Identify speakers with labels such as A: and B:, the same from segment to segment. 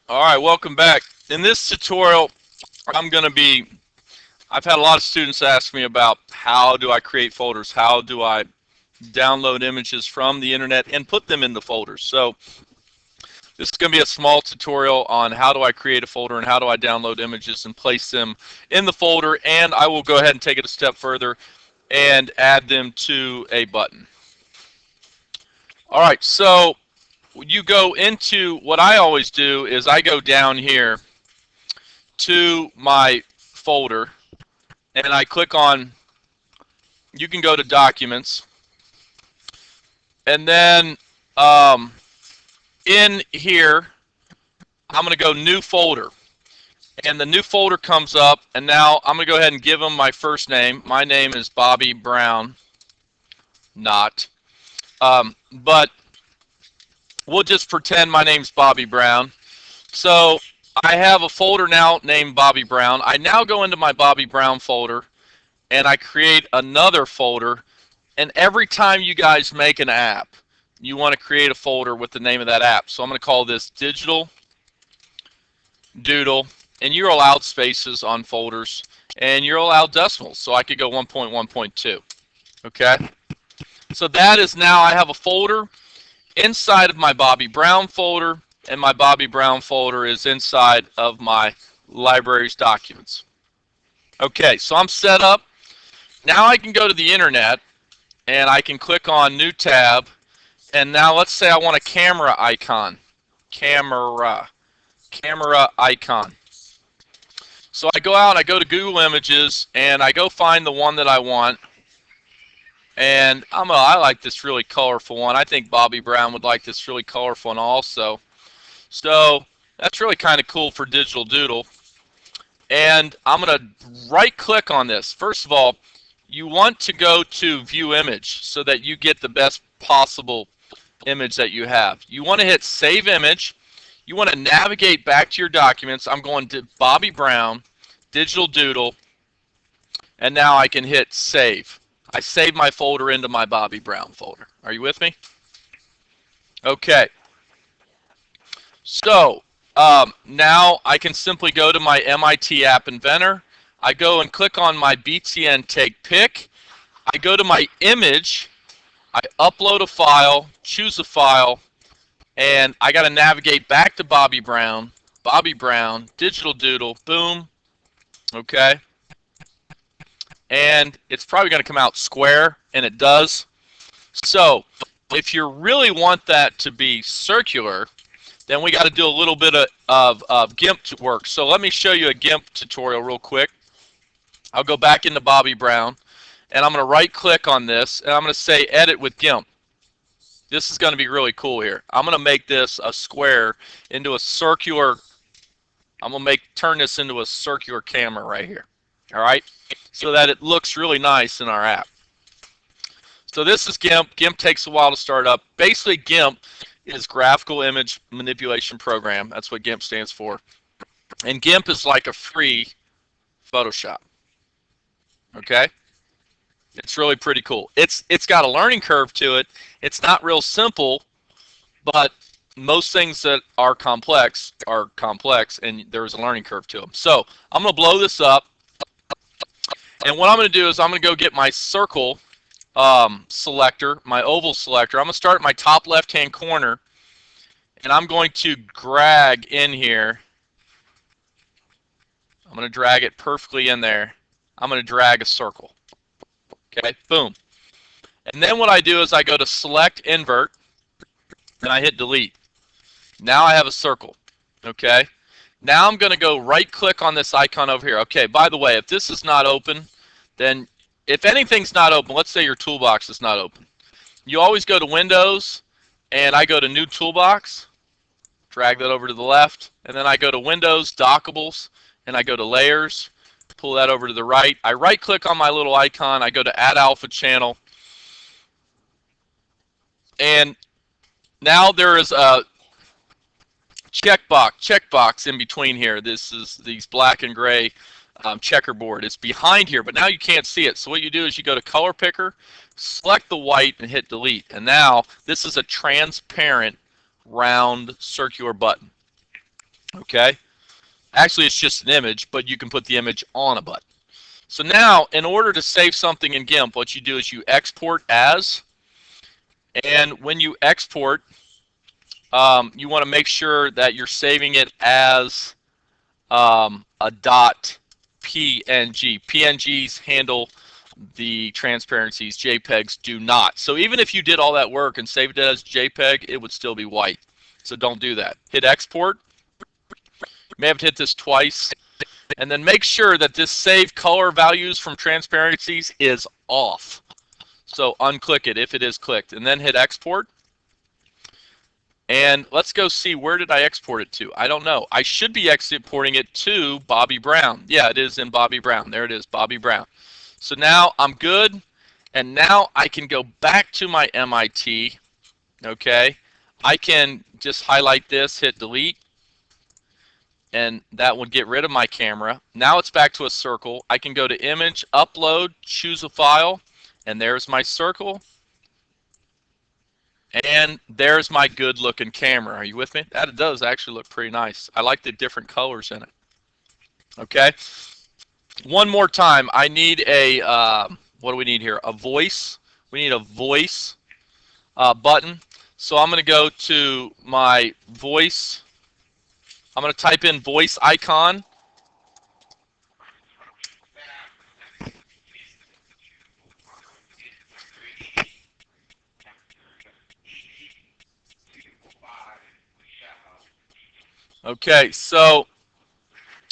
A: All right, welcome back. In this tutorial, I've had a lot of students ask me about how do I create folders, how do I download images from the internet and put them into folders. So this is going to be a small tutorial on how do I create a folder and how do I download images and place them in the folder, and I will go ahead and take it a step further and add them to a button. All right, so you go into, what I always do is I go down here to my folder and I click on, you can go to Documents, and then in here I'm going to go New Folder, and the new folder comes up, and now I'm going to go ahead and give them my first name. My name is Bobby Brown, but we'll just pretend my name's Bobby Brown. So I have a folder now named Bobby Brown. I now go into my Bobby Brown folder and I create another folder, and every time you guys make an app, you want to create a folder with the name of that app. So I'm going to call this Digital Doodle, and you're allowed spaces on folders and you're allowed decimals, so I could go 1.1.2. okay, so that is, now I have a folder inside of my Bobby Brown folder, and my Bobby Brown folder is inside of my library's documents. Okay, so I'm set up. Now I can go to the internet and I can click on New Tab, and now let's say I want a camera icon. Camera icon. So I go out, I go to Google Images, and I go find the one that I want. And I like this really colorful one. I think Bobby Brown would like this really colorful one also. So that's really kind of cool for Digital Doodle. And I'm going to right click on this. First of all, you want to go to View Image so that you get the best possible image that you have. You want to hit Save Image. You want to navigate back to your documents. I'm going to Bobby Brown, Digital Doodle, and now I can hit Save. I saved my folder into my Bobby Brown folder. Are you with me? Okay. So now I can simply go to my MIT App Inventor. I go and click on my BTN Take Pick. I go to my image. I upload a file, choose a file, and I got to navigate back to Bobby Brown, Digital Doodle, boom, okay? And it's probably going to come out square, and it does. So if you really want that to be circular, then we got to do a little bit of GIMP work. So let me show you a GIMP tutorial real quick. I'll go back into Bobby Brown, and I'm going to right click on this, and I'm going to say Edit with GIMP. This is going to be really cool here. I'm going to make this a square into a circular. I'm going to turn this into a circular camera right here. All right, so that it looks really nice in our app. So this is GIMP. GIMP takes a while to start up. Basically, GIMP is Graphical Image Manipulation Program. That's what GIMP stands for. And GIMP is like a free Photoshop. Okay? It's really pretty cool. It's got a learning curve to it. It's not real simple, but most things that are complex, and there's a learning curve to them. So I'm going to blow this up, and what I'm going to do is I'm going to go get my circle selector, my oval selector. I'm going to start at my top left-hand corner, and I'm going to drag in here. I'm going to drag it perfectly in there. I'm going to drag a circle. Okay, boom. And then what I do is I go to Select Invert, and I hit Delete. Now I have a circle. Okay. Now I'm going to go right-click on this icon over here. Okay, by the way, if this is not open, then if anything's not open, let's say your toolbox is not open, you always go to Windows, and I go to New Toolbox, drag that over to the left, and then I go to Windows, Dockables, and I go to Layers, pull that over to the right. I right-click on my little icon. I go to Add Alpha Channel, and now there is a checkbox in between here. This is these black and gray checkerboard. It's behind here, but now you can't see it. So what you do is you go to Color Picker, select the white, and hit Delete. And now this is a transparent round circular button. Okay? Actually, it's just an image, but you can put the image on a button. So now, in order to save something in GIMP, what you do is you export as, and when you export, you want to make sure that you're saving it as a .png. PNGs handle the transparencies, JPEGs do not. So even if you did all that work and saved it as JPEG, it would still be white. So don't do that. Hit export. You may have to hit this twice. And then make sure that this save color values from transparencies is off. So unclick it if it is clicked, and then hit export. And let's go see, where did I export it to? I don't know. I should be exporting it to Bobby Brown. Yeah, it is in Bobby Brown. There it is, Bobby Brown. So now I'm good, and now I can go back to my MIT. Okay, I can just highlight this, hit delete, and that would get rid of my camera. Now it's back to a circle. I can go to image, upload, choose a file, and there's my circle. And there's my good looking camera. Are you with me? That does actually look pretty nice. I like the different colors in it. Okay. One more time. I need a, what do we need here? A voice. We need a voice button. So I'm going to go to my voice. I'm going to type in voice icon. Okay, so,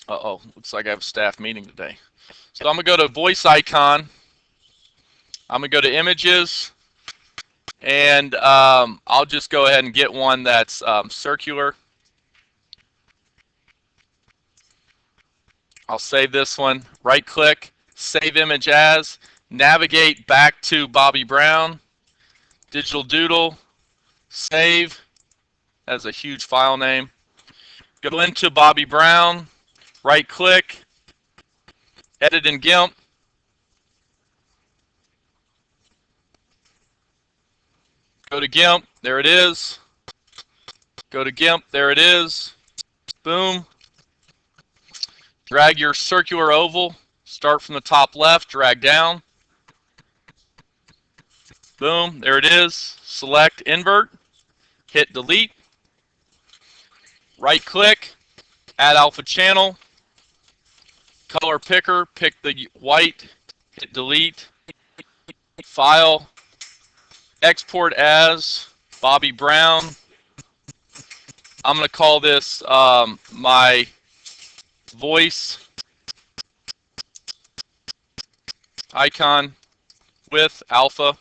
A: looks like I have a staff meeting today. So I'm going to go to voice icon. I'm going to go to images, and I'll just go ahead and get one that's circular. I'll save this one, right click, save image as, navigate back to Bobby Brown, digital doodle, save, that's a huge file name. Go into Bobby Brown, right click, edit in GIMP, go to GIMP, there it is, go to GIMP, there it is, boom, drag your circular oval, start from the top left, drag down, boom, there it is, select invert, hit delete, right click, add alpha channel, color picker, pick the white, hit delete, file, export as Bobby Brown. I'm going to call this my voice icon with alpha.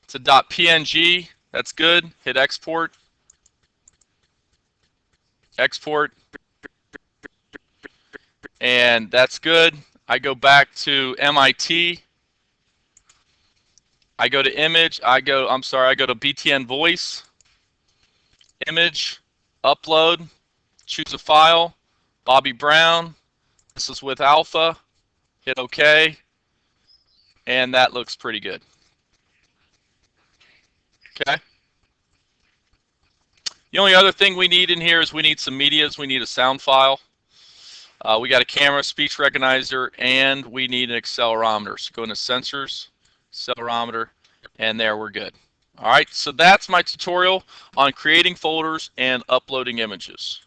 A: It's a .png. That's good. Hit export. Export. And that's good. I go back to MIT. I go to image. I go to BTN voice. Image. Upload. Choose a file. Bobby Brown. This is with alpha. Hit OK. And that looks pretty good. Okay. The only other thing we need in here is we need some medias. We need a sound file. We got a camera, speech recognizer, and we need an accelerometer. So go into sensors, accelerometer, and there we're good. All right, so that's my tutorial on creating folders and uploading images.